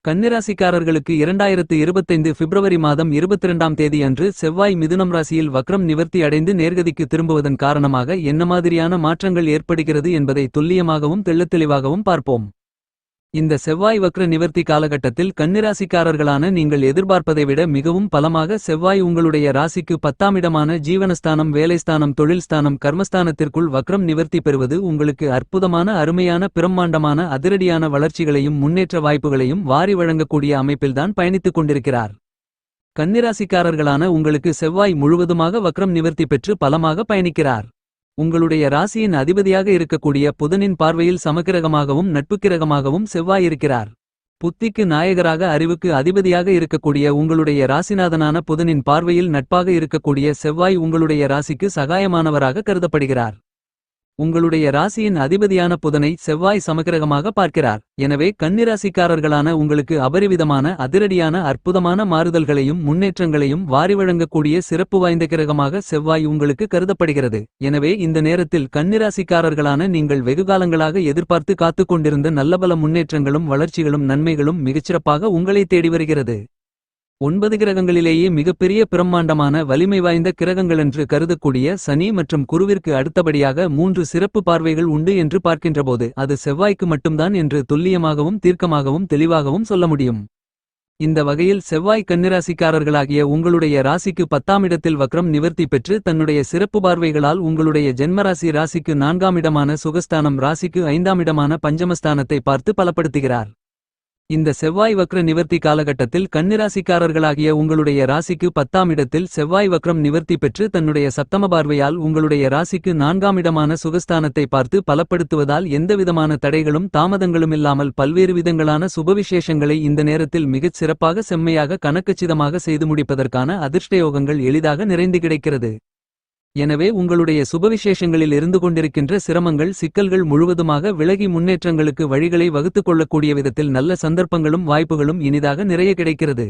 கன்னிராசிக்காரர்களுக்கு 2025 பிப்ரவரி மாதம் 22ஆம் தேதி அன்று செவ்வாய் மிதுனம் ராசியில் வக்ரம் நிவர்த்தி அடைந்து நேர்கதிக்கு திரும்புவதன் காரணமாக என்ன மாதிரியான மாற்றங்கள் ஏற்படுகிறது என்பதை துல்லியமாகவும் தெள்ளத்தெளிவாகவும் பார்ப்போம். இந்த செவ்வாய் வக்ர நிவர்த்தி காலகட்டத்தில் கன்னிராசிக்காரர்களான நீங்கள் எதிர்பார்ப்பதை விட மிகவும் பலமாக செவ்வாய் உங்களுடைய ராசிக்கு 10ஆம் இடமான ஜீவனஸ்தானம், வேலைஸ்தானம், தொழில்ஸ்தானம், கர்மஸ்தானத்திற்குள் வக்ரம் நிவர்த்தி பெறுவது உங்களுக்கு அற்புதமான, அருமையான, பிரம்மாண்டமான, அதிரடியான வளர்ச்சிகளையும் முன்னேற்ற வாய்ப்புகளையும் வாரி வழங்கக்கூடிய அமைப்பில்தான் பயணித்துக் கொண்டிருக்கிறார். கன்னிராசிக்காரர்களான உங்களுக்கு செவ்வாய் முழுவதுமாக வக்ரம் நிவர்த்தி பெற்று பலமாக பயணிக்கிறார். உங்களுடைய ராசியின் அதிபதியாக இருக்கக்கூடிய புதனின் பார்வையில் சமக்கிரகமாகவும் நட்புக்கிரகமாகவும் செவ்வாய் இருக்கிறார். புத்திக்கு நாயகராக, அறிவுக்கு அதிபதியாக இருக்கக்கூடிய உங்களுடைய ராசிநாதனான புதனின் பார்வையில் நட்பாக இருக்கக்கூடிய செவ்வாய் உங்களுடைய ராசிக்கு சகாயமானவராக கருதப்படுகிறார். உங்களுடைய ராசியின் அதிபதியான புதனை செவ்வாய் சமக்கிரகமாக பார்க்கிறார். எனவே கன்னிராசிக்காரர்களான உங்களுக்கு அபரிவிதமான, அதிரடியான, அற்புதமான மாறுதல்களையும் முன்னேற்றங்களையும் வாரி வழங்கக்கூடிய சிறப்பு வாய்ந்த கிரகமாக செவ்வாய் உங்களுக்கு கருதப்படுகிறது. எனவே இந்த நேரத்தில் கன்னிராசிக்காரர்களான நீங்கள் வெகுகாலங்களாக எதிர்பார்த்து காத்துக் கொண்டிருந்த நல்லபல முன்னேற்றங்களும் வளர்ச்சிகளும் நன்மைகளும் மிகச்சிறப்பாக உங்களை தேடி வருகிறது. 9 கிரகங்களிலேயே மிகப்பெரிய பிரம்மாண்டமான வலிமை வாய்ந்த கிரகங்களென்று கருதக்கூடிய சனி மற்றும் குருவிற்கு அடுத்தபடியாக 3 சிறப்பு பார்வைகள் உண்டு என்று பார்க்கின்றபோது அது செவ்வாய்க்கு மட்டும்தான் என்று துல்லியமாகவும் தீர்க்கமாகவும் தெளிவாகவும் சொல்ல முடியும். இந்த வகையில் செவ்வாய் கன்னிராசிக்காரர்களாகிய உங்களுடைய ராசிக்கு 10ஆம் இடத்தில் வக்ரம் நிவர்த்தி பெற்று தன்னுடைய சிறப்பு பார்வைகளால் உங்களுடைய ஜென்மராசி ராசிக்கு 4ஆம் இடமான சுகஸ்தானம், ராசிக்கு 5ஆம் இடமான பஞ்சமஸ்தானத்தை பார்த்து பலப்படுத்துகிறார். இந்த செவ்வாய் வக்ர நிவர்த்தி காலகட்டத்தில் கன்னிராசிக்காரர்களாகிய உங்களுடைய ராசிக்கு 10ஆம் இடத்தில் செவ்வாய் வக்ரம் நிவர்த்தி பெற்று தன்னுடைய சப்தம பார்வையால் உங்களுடைய ராசிக்கு 4ஆம் இடமான சுகஸ்தானத்தை பார்த்து பலப்படுத்துவதால் எந்தவிதமான தடைகளும் தாமதங்களுமில்லாமல் பல்வேறு விதங்களான சுபவிசேஷங்களை இந்த நேரத்தில் மிகச் சிறப்பாக, செம்மையாக, கணக்கச்சிதமாக செய்து முடிப்பதற்கான அதிர்ஷ்டயோகங்கள் எளிதாக நிறைந்து கிடைக்கிறது. எனவே உங்களுடைய சுபவிசேஷங்களில் இருந்து கொண்டிருக்கின்ற சிரமங்கள், சிக்கல்கள் முழுவதுமாக விலகி முன்னேற்றங்களுக்கு வழிகளை வகுத்துக் கொள்ளக்கூடிய விதத்தில் நல்ல சந்தர்ப்பங்களும் வாய்ப்புகளும் இனிதாக நிறைய கிடைக்கிறது.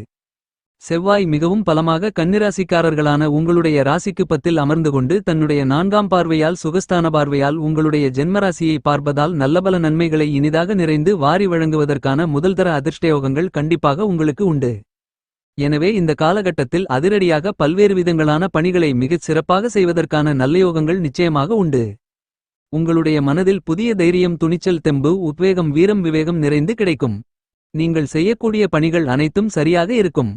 செவ்வாய் மிகவும் பலமாக கன்னிராசிக்காரர்களான உங்களுடைய ராசிக்கு 10இல் அமர்ந்து கொண்டு தன்னுடைய 4ஆம் பார்வையால், சுகஸ்தான பார்வையால் உங்களுடைய ஜென்மராசியை பார்ப்பதால் நல்லபல நன்மைகளை இனிதாக நிறைந்து வாரி வழங்குவதற்கான முதல்தர அதிர்ஷ்டயோகங்கள் கண்டிப்பாக உங்களுக்கு உண்டு. எனவே இந்த காலகட்டத்தில் அதிரடியாக பல்வேறு விதங்களான பணிகளை மிகச் சிறப்பாக செய்வதற்கான நல்லயோகங்கள் நிச்சயமாக உண்டு. உங்களுடைய மனதில் புதிய தைரியம், துணிச்சல், தெம்பு, உத்வேகம், வீரம், விவேகம் நிறைந்து கிடைக்கும். நீங்கள் செய்யக்கூடிய பணிகள் அனைத்தும் சரியாக இருக்கும்.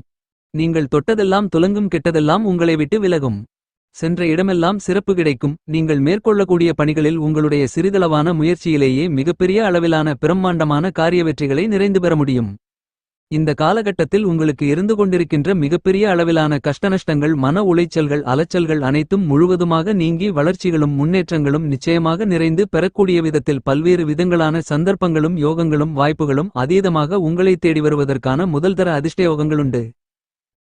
நீங்கள் தொட்டதெல்லாம் துலங்கும், கெட்டதெல்லாம் உங்களை விட்டு விலகும். சென்ற இடமெல்லாம் சிறப்பு கிடைக்கும். நீங்கள் மேற்கொள்ளக்கூடிய பணிகளில் உங்களுடைய சிறிதளவான முயற்சியிலேயே மிகப்பெரிய அளவிலான பிரம்மாண்டமான காரிய வெற்றிகளை நிறைந்து பெற முடியும். இந்த காலகட்டத்தில் உங்களுக்கு இருந்து கொண்டிருக்கின்ற மிகப்பெரிய அளவிலான கஷ்டநஷ்டங்கள், மன உளைச்சல்கள், அலைச்சல்கள் அனைத்தும் முழுவதுமாக நீங்கி வளர்ச்சிகளும் முன்னேற்றங்களும் நிச்சயமாக நிறைந்து பெறக்கூடிய விதத்தில் பல்வேறு விதங்களான சந்தர்ப்பங்களும் யோகங்களும் வாய்ப்புகளும் அதீதமாக உங்களை தேடி வருவதற்கான முதல்தர அதிர்ஷ்டயோகங்களுண்டு.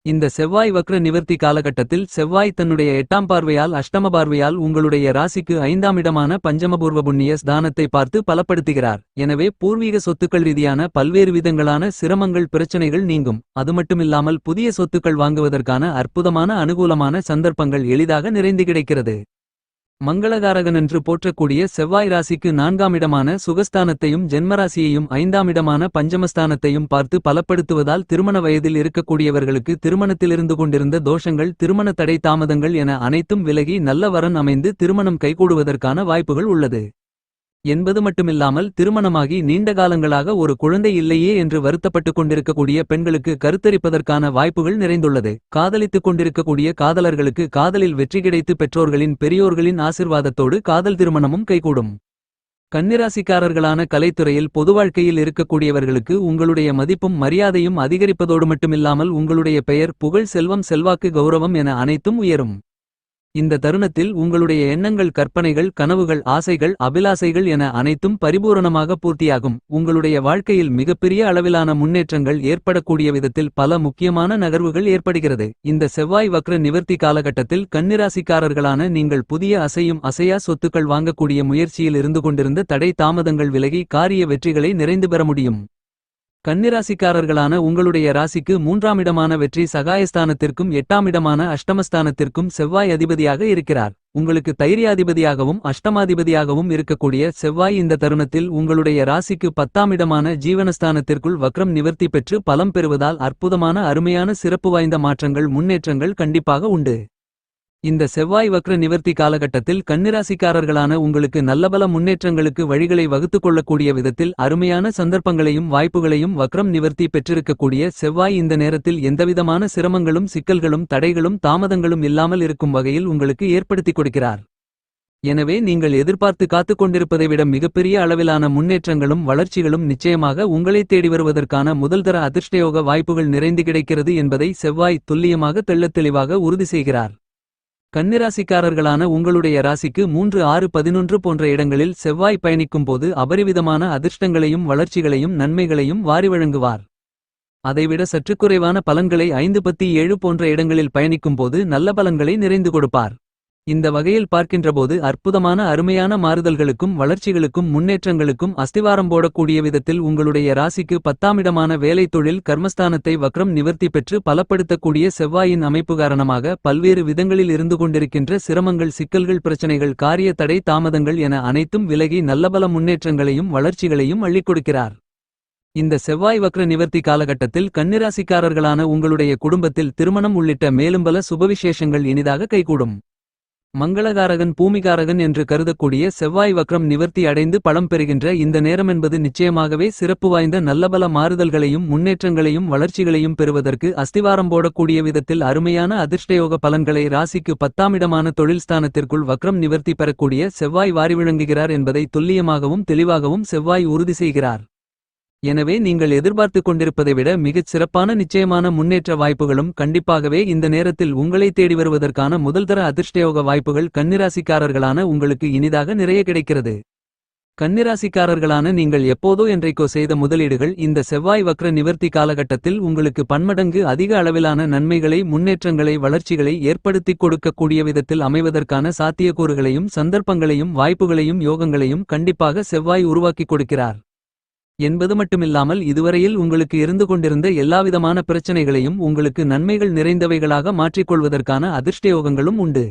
இந்த செவ்வாய் வக்ர நிவர்த்தி காலகட்டத்தில் செவ்வாய் தன்னுடைய 8ஆம் பார்வையால், அஷ்டம பார்வையால் உங்களுடைய ராசிக்கு 5ஆம் இடமான பஞ்சமபூர்வ புண்ணிய ஸ்தானத்தை பார்த்து பலப்படுத்துகிறார். எனவே பூர்வீக சொத்துக்கள் ரீதியான பல்வேறு விதங்களான சிரமங்கள், பிரச்சனைகள் நீங்கும். அதுமட்டுமில்லாமல் புதிய சொத்துக்கள் வாங்குவதற்கான அற்புதமான, அனுகூலமான சந்தர்ப்பங்கள் எளிதாக நிறைந்து கிடைக்கிறது. மங்களகாரகனென்று போற்றக்கூடிய செவ்வாய் ராசிக்கு 4ஆம் இடமான சுகஸ்தானத்தையும் ஜென்மராசியையும் 5ஆம் இடமான பஞ்சமஸ்தானத்தையும் பார்த்து பலப்படுத்துவதால் திருமண வயதில் இருக்கக்கூடியவர்களுக்கு திருமணத்திலிருந்து கொண்டிருந்த தோஷங்கள், திருமண தடை, தாமதங்கள் என அனைத்தும் விலகி நல்ல வரன் அமைந்து திருமணம் கைகூடுவதற்கான வாய்ப்புகள் உள்ளது என்பது மட்டுமில்லாமல் திருமணமாகி நீண்ட காலங்களாக ஒரு குழந்தை இல்லையே என்று வருத்தப்பட்டுக் கொண்டிருக்கக்கூடிய பெண்களுக்கு கருத்தரிப்பதற்கான வாய்ப்புகள் நிறைந்துள்ளது. காதலித்துக் கொண்டிருக்கக்கூடிய காதலர்களுக்கு காதலில் வெற்றி கிடைத்து பெற்றோர்களின், பெரியோர்களின் ஆசிர்வாதத்தோடு காதல் திருமணமும் கைகூடும். கன்னிராசிக்காரர்களான கலைத்துறையில், பொது வாழ்க்கையில் இருக்கக்கூடியவர்களுக்கு உங்களுடைய மதிப்பும் மரியாதையும் அதிகரிப்பதோடு மட்டுமில்லாமல் உங்களுடைய பெயர், புகழ், செல்வம், செல்வாக்கு, கௌரவம் என அனைத்தும் உயரும். இந்த தருணத்தில் உங்களுடைய எண்ணங்கள், கற்பனைகள், கனவுகள், ஆசைகள், அபிலாசைகள் என அனைத்தும் பரிபூரணமாக பூர்த்தியாகும். உங்களுடைய வாழ்க்கையில் மிகப்பெரிய அளவிலான முன்னேற்றங்கள் ஏற்படக்கூடிய விதத்தில் பல முக்கியமான நகர்வுகள் ஏற்படுகிறது. இந்த செவ்வாய் வக்ர நிவர்த்தி காலகட்டத்தில் கன்னிராசிக்காரர்களான நீங்கள் புதிய அசையும் அசையா சொத்துக்கள் வாங்கக்கூடிய முயற்சியில் இருந்து கொண்டிருந்த தடை, தாமதங்கள் விலகி காரிய வெற்றிகளை நிறைந்து பெற முடியும். கன்னிராசிக்காரர்களான உங்களுடைய ராசிக்கு 3ஆம் இடமான வெற்றி சகாயஸ்தானத்திற்கும் 8ஆம் இடமான அஷ்டமஸ்தானத்திற்கும் செவ்வாய் அதிபதியாக இருக்கிறார். உங்களுக்கு தைரியாதிபதியாகவும் அஷ்டமாதிபதியாகவும் இருக்கக்கூடிய செவ்வாய் இந்த தருணத்தில் உங்களுடைய ராசிக்கு 10ஆம் இடமான ஜீவனஸ்தானத்திற்குள் வக்ரம் நிவர்த்தி பெற்று பலம் பெறுவதால் அற்புதமான அருமையான சிறப்பு வாய்ந்த மாற்றங்கள் முன்னேற்றங்கள் கண்டிப்பாக உண்டு. இந்த செவ்வாய் வக்ர நிவர்த்தி காலகட்டத்தில் கன்னிராசிக்காரர்களான உங்களுக்கு நல்லபல முன்னேற்றங்களுக்கு வழிகளை வகுத்துக் கொள்ளக்கூடிய விதத்தில் அருமையான சந்தர்ப்பங்களையும் வாய்ப்புகளையும் வக்ரம் நிவர்த்தி பெற்றிருக்கக்கூடிய செவ்வாய் இந்த நேரத்தில் எந்தவிதமான சிரமங்களும் சிக்கல்களும் தடைகளும் தாமதங்களும் இல்லாமல் இருக்கும் வகையில் உங்களுக்கு ஏற்படுத்திக் கொடுக்கிறார். எனவே நீங்கள் எதிர்பார்த்து காத்துக் கொண்டிருப்பதை விட மிகப்பெரிய அளவிலான முன்னேற்றங்களும் வளர்ச்சிகளும் நிச்சயமாக உங்களை தேடி வருவதற்கான முதல்தர அதிர்ஷ்டயோக வாய்ப்புகள் நிறைந்து கிடைக்கிறது என்பதை செவ்வாய் துல்லியமாக தெள்ளத்தெளிவாக உறுதி செய்கிறார். கன்னிராசிக்காரர்களான உங்களுடைய ராசிக்கு 3 6 11 போன்ற இடங்களில் செவ்வாய் பயணிக்கும் போது அபரிவிதமான அதிர்ஷ்டங்களையும் வளர்ச்சிகளையும் நன்மைகளையும் வாரி வழங்குவார். அதைவிட சற்று குறைவான பலன்களை 5 10 7 போன்ற இடங்களில் பயணிக்கும் போது நல்ல பலன்களை நிறைந்து கொடுப்பார். இந்த வகையில் பார்க்கின்றபோது அற்புதமான அருமையான மாறுதல்களுக்கும் வளர்ச்சிகளுக்கும் முன்னேற்றங்களுக்கும் அஸ்திவாரம் போடக்கூடிய விதத்தில் உங்களுடைய ராசிக்கு 10ஆம் இடமான வேலை தொழில் கர்மஸ்தானத்தை வக்ரம் நிவர்த்தி பெற்று பலப்படுத்தக்கூடிய செவ்வாயின் அமைப்பு காரணமாக பல்வேறு விதங்களில் இருந்து கொண்டிருக்கின்ற சிரமங்கள் சிக்கல்கள் பிரச்சனைகள் காரிய தடை தாமதங்கள் என அனைத்தும் விலகி நல்லபல முன்னேற்றங்களையும் வளர்ச்சிகளையும் அள்ளிக் கொடுக்கிறார். இந்த செவ்வாய் வக்ர நிவர்த்தி காலகட்டத்தில் கன்னிராசிக்காரர்களான உங்களுடைய குடும்பத்தில் திருமணம் உள்ளிட்ட மேலும் பல சுபவிசேஷங்கள் இனிதாக கைகூடும். மங்களகாரகன் பூமிகாரகன் என்று கருதக்கூடிய செவ்வாய் வக்ரம் நிவர்த்தி அடைந்து பலம் பெறுகின்ற இந்த நேரமென்பது நிச்சயமாகவே சிறப்பு வாய்ந்த நல்லபல மாறுதல்களையும் முன்னேற்றங்களையும் வளர்ச்சிகளையும் பெறுவதற்கு அஸ்திவாரம் போடக்கூடிய விதத்தில் அருமையான அதிர்ஷ்டயோக பலன்களை ராசிக்கு 10ஆம் இடமான தொழில் ஸ்தானத்திற்குள் வக்ரம் நிவர்த்தி பெறக்கூடிய செவ்வாய் வாரி விளங்குகிறார் என்பதை துல்லியமாகவும் தெளிவாகவும் செவ்வாய் உறுதி செய்கிறார். எனவே நீங்கள் எதிர்பார்த்து கொண்டிருப்பதை விட மிகச் சிறப்பான நிச்சயமான முன்னேற்ற வாய்ப்புகளும் கண்டிப்பாகவே இந்த நேரத்தில் உங்களை தேடி வருவதற்கான முதல்தர அதிர்ஷ்டயோக வாய்ப்புகள் கன்னிராசிக்காரர்களான உங்களுக்கு இனிதாக நிறைய கிடைக்கிறது. கன்னிராசிக்காரர்களான நீங்கள் எப்போதோ என்றைக்கோ செய்த முதலீடுகள் இந்த செவ்வாய் வக்ர நிவர்த்தி காலகட்டத்தில் உங்களுக்கு பன்மடங்கு அதிக அளவிலான நன்மைகளை முன்னேற்றங்களை வளர்ச்சிகளை ஏற்படுத்திக் கொடுக்கக்கூடிய விதத்தில் அமைவதற்கான சாத்தியக்கூறுகளையும் சந்தர்ப்பங்களையும் வாய்ப்புகளையும் யோகங்களையும் கண்டிப்பாக செவ்வாய் உருவாக்கிக் கொடுக்கிறார். என்பது மட்டுமில்லாமல் இதுவரையில் உங்களுக்கு இருந்து கொண்டிருந்த எல்லாவிதமான பிரச்சனைகளையும் உங்களுக்கு நன்மைகள் நிறைந்தவைகளாக மாற்றிக்கொள்வதற்கான அதிர்ஷ்டயோகங்களும் உண்டு.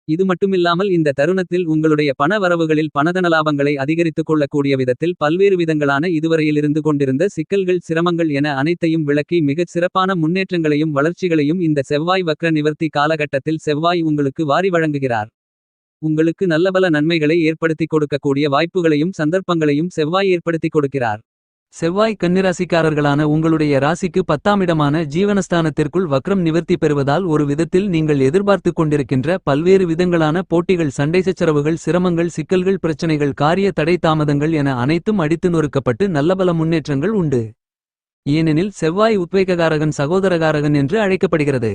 இது மட்டுமில்லாமல் இந்த தருணத்தில் உங்களுடைய பண வரவுகளில் பணதனலாபங்களை அதிகரித்துக் கொள்ளக்கூடிய விதத்தில் பல்வேறு விதங்களான இதுவரையில் இருந்து கொண்டிருந்த சிக்கல்கள் சிரமங்கள் என அனைத்தையும் விளக்கி மிகச் சிறப்பான முன்னேற்றங்களையும் வளர்ச்சிகளையும் இந்த செவ்வாய் வக்ர நிவர்த்தி காலகட்டத்தில் செவ்வாய் உங்களுக்கு வாரி வழங்குகிறார். உங்களுக்கு நல்லபல நன்மைகளை ஏற்படுத்திக் கொடுக்கக்கூடிய வாய்ப்புகளையும் சந்தர்ப்பங்களையும் செவ்வாய் ஏற்படுத்திக் கொடுக்கிறார். செவ்வாய் கன்னிராசிக்காரர்களான உங்களுடைய ராசிக்கு 10ஆம் இடமான ஜீவனஸ்தானத்திற்குள் வக்ரம் நிவர்த்தி பெறுவதால் ஒரு விதத்தில் நீங்கள் எதிர்பார்த்து கொண்டிருக்கின்ற பல்வேறு விதங்களான போட்டிகள் சண்டை சச்சரவுகள் சிரமங்கள் சிக்கல்கள் பிரச்சனைகள் காரிய தடை தாமதங்கள் என அனைத்தும் அடித்து நொறுக்கப்பட்டு நல்லபல முன்னேற்றங்கள் உண்டு. ஏனெனில் செவ்வாய் உத்வேககாரகன் சகோதரகாரகன் என்று அழைக்கப்படுகிறது.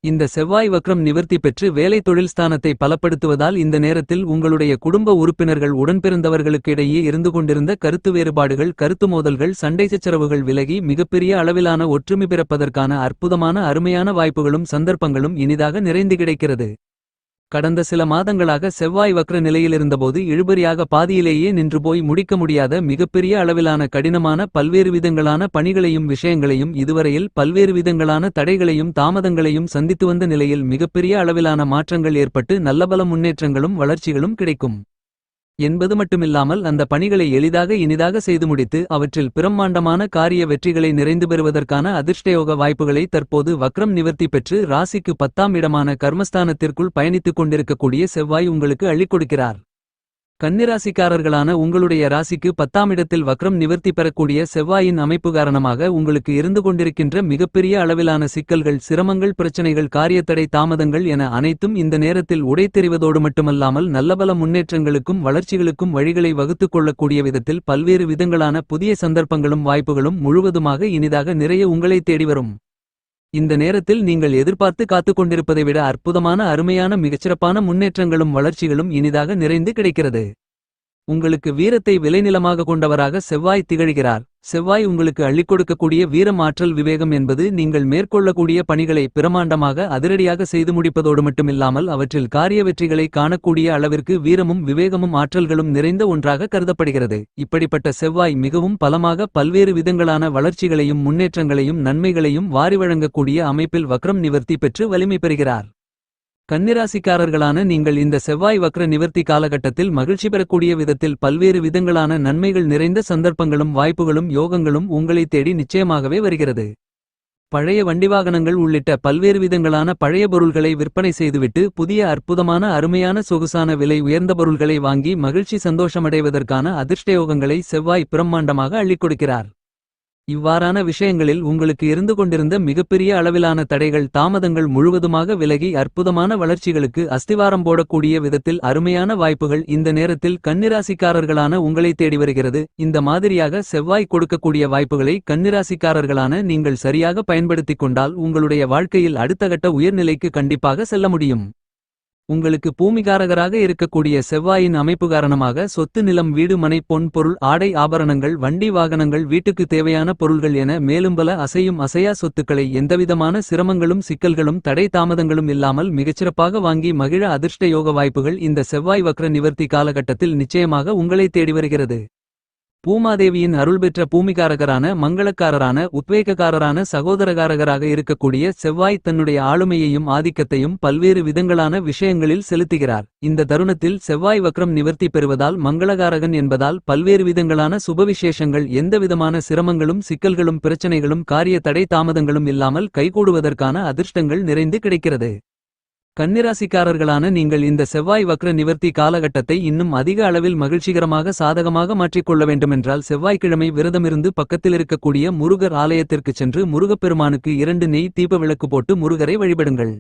இந்த செவ்வாய் வக்ரம் நிவர்த்தி பெற்று வேலை தொழில் ஸ்தானத்தை பலப்படுத்துவதால் இந்த நேரத்தில் உங்களுடைய குடும்ப உறுப்பினர்கள் உடன்பிறந்தவர்களுக்கு இடையே இருந்து கொண்டிருந்த கருத்து வேறுபாடுகள் கருத்து மோதல்கள் சண்டை சச்சரவுகள் விலகி மிகப்பெரிய அளவிலான ஒற்றுமை பிறப்பதற்கான அற்புதமான அருமையான வாய்ப்புகளும் சந்தர்ப்பங்களும் இனிதாக நிறைந்து கிடைக்கிறது. கடந்த சில மாதங்களாக செவ்வாய் வக்ர நிலையிலிருந்தபோது இழுபறியாக பாதியிலேயே நின்று போய் முடிக்க முடியாத மிகப்பெரிய அளவிலான கடினமான பல்வேறு விதங்களான பணிகளையும் விஷயங்களையும் இதுவரையில் பல்வேறு விதங்களான தடைகளையும் தாமதங்களையும் சந்தித்து வந்த நிலையில் மிகப்பெரிய அளவிலான மாற்றங்கள் ஏற்பட்டு நல்லபல முன்னேற்றங்களும் வளர்ச்சிகளும் கிடைக்கும். என்பது மட்டுமில்லாமல் அந்த பணிகளை எளிதாக இனிதாக செய்து முடித்து அவற்றில் பிரம்மாண்டமான காரிய வெற்றிகளை நிறைந்து பெறுவதற்கான அதிர்ஷ்டயோக வாய்ப்புகளை தற்போது வக்ரம் நிவர்த்தி பெற்று ராசிக்கு 10ஆம் இடமான கர்மஸ்தானத்திற்குள் பயணித்துக் கொண்டிருக்கக்கூடிய செவ்வாய் உங்களுக்கு அள்ளிக் கொடுக்கிறார். கன்னிராசிக்காரர்களான உங்களுடைய ராசிக்கு 10ஆம் இடத்தில் வக்ரம் நிவர்த்தி பெறக்கூடிய செவ்வாயின் அமைப்பு காரணமாக உங்களுக்கு இருந்து கொண்டிருக்கின்ற மிகப்பெரிய அளவிலான சிக்கல்கள் சிரமங்கள் பிரச்சனைகள் காரியத்தடை தாமதங்கள் என அனைத்தும் இந்த நேரத்தில் உடைத்தெறிவதோடு மட்டுமல்லாமல் நல்லபல முன்னேற்றங்களுக்கும் வளர்ச்சிகளுக்கும் வழிகளை வகுத்துக் கொள்ளக்கூடிய விதத்தில் பல்வேறு விதங்களான புதிய சந்தர்ப்பங்களும் வாய்ப்புகளும் முழுவதுமாக இனிதாக நிறைய உங்களை தேடி வரும். இந்த நேரத்தில் நீங்கள் எதிர்பார்த்து காத்துக் கொண்டிருப்பதை விட அற்புதமான அருமையான மிகச்சிறப்பான முன்னேற்றங்களும் வளர்ச்சிகளும் இனிதாக நிறைந்து கிடைக்கிறது. உங்களுக்கு வீரத்தை விளைநிலமாக கொண்டவராக செவ்வாய் திகழ்கிறார். செவ்வாய் உங்களுக்கு அள்ளிக் கொடுக்கக்கூடிய வீரம், ஆற்றல், விவேகம் என்பது நீங்கள் மேற்கொள்ளக்கூடிய பணிகளை பிரமாண்டமாக அதிரடியாக செய்து முடிப்பதோடு மட்டுமில்லாமல் அவற்றில் காரிய வெற்றிகளை காணக்கூடிய அளவிற்கு வீரமும் விவேகமும் ஆற்றல்களும் நிறைந்த ஒன்றாக கருதப்படுகிறது. இப்படிப்பட்ட செவ்வாய் மிகவும் பலமாக பல்வேறு விதங்களான வளர்ச்சிகளையும் முன்னேற்றங்களையும் நன்மைகளையும் வாரி வழங்கக்கூடிய அமைப்பில் வக்ரம் நிவர்த்தி பெற்று வலிமை பெறுகிறார். கன்னிராசிக்காரர்களான நீங்கள் இந்த செவ்வாய் வக்ர நிவர்த்தி காலகட்டத்தில் மகிழ்ச்சி பெறக்கூடிய விதத்தில் பல்வேறு விதங்களான நன்மைகள் நிறைந்த சந்தர்ப்பங்களும் வாய்ப்புகளும் யோகங்களும் உங்களை தேடி நிச்சயமாகவே வருகிறது. பழைய வண்டிவாகனங்கள் உள்ளிட்ட பல்வேறு விதங்களான பழைய பொருள்களை விற்பனை செய்துவிட்டு புதிய அற்புதமான அருமையான சொகுசான விலை உயர்ந்த பொருள்களை வாங்கி மகிழ்ச்சி சந்தோஷமடைவதற்கான அதிர்ஷ்டயோகங்களை செவ்வாய் பிரம்மாண்டமாக அள்ளிக் கொடுக்கிறார். இவ்வாறான விஷயங்களில் உங்களுக்கு இருந்து கொண்டிருந்த மிகப்பெரிய அளவிலான தடைகள், தாமதங்கள் முழுவதுமாக விலகி அற்புதமான வளர்ச்சிகளுக்கு அஸ்திவாரம் போடக்கூடிய விதத்தில் அருமையான வாய்ப்புகள் இந்த நேரத்தில் கன்னிராசிக்காரர்களான உங்களை தேடி வருகிறது. இந்த மாதிரியாக செவ்வாய் கொடுக்கக்கூடிய வாய்ப்புகளை கன்னிராசிக்காரர்களான நீங்கள் சரியாக பயன்படுத்திக் கொண்டால் உங்களுடைய வாழ்க்கையில் அடுத்த கட்ட உயர்நிலைக்கு கண்டிப்பாக செல்ல முடியும். உங்களுக்கு பூமிகாரகராக இருக்கக்கூடிய செவ்வாயின் அமைப்பு காரணமாக சொத்து, நிலம், வீடு, மனை, பொன் பொருள், ஆடை ஆபரணங்கள், வண்டி வாகனங்கள், வீட்டுக்கு தேவையான பொருள்கள் என மேலும் பல அசையும் அசையா சொத்துக்களை எந்தவிதமான சிரமங்களும் சிக்கல்களும் தடை தாமதங்களும் இல்லாமல் மிகச்சிறப்பாக வாங்கி மகிழ அதிர்ஷ்ட யோக வாய்ப்புகள் இந்த செவ்வாய் வக்ர நிவர்த்தி காலகட்டத்தில் நிச்சயமாக உங்களை தேடி வருகிறது. பூமாதேவியின் அருள் பெற்ற பூமிகாரகரான, மங்களக்காரரான, உத்வேகக்காரரான, சகோதரகாரகராக இருக்கக்கூடிய செவ்வாய் தன்னுடைய ஆளுமையையும் ஆதிக்கத்தையும் பல்வேறு விதங்களான விஷயங்களில் செலுத்துகிறார். இந்த தருணத்தில் செவ்வாய் வக்ரம் நிவர்த்தி பெறுவதால் மங்களகாரகன் என்பதால் பல்வேறு விதங்களான சுபவிசேஷங்கள் எந்தவிதமான சிரமங்களும் சிக்கல்களும் பிரச்சனைகளும் காரிய தடை தாமதங்களும் இல்லாமல் கைகூடுவதற்கான அதிர்ஷ்டங்கள் நிறைந்து கிடைக்கிறது. கன்னிராசிக்காரர்களான நீங்கள் இந்த செவ்வாய் வக்ர நிவர்த்தி காலகட்டத்தை இன்னும் அதிக அளவில் மகிழ்ச்சிகரமாக சாதகமாக மாற்றிக்கொள்ள வேண்டுமென்றால் செவ்வாய்க்கிழமை விரதமிருந்து பக்கத்தில் இருக்கக்கூடிய முருகர் ஆலயத்திற்குச் சென்று முருகப்பெருமானுக்கு 2 நெய் தீப விளக்கு போட்டு முருகரை வழிபடுங்கள்.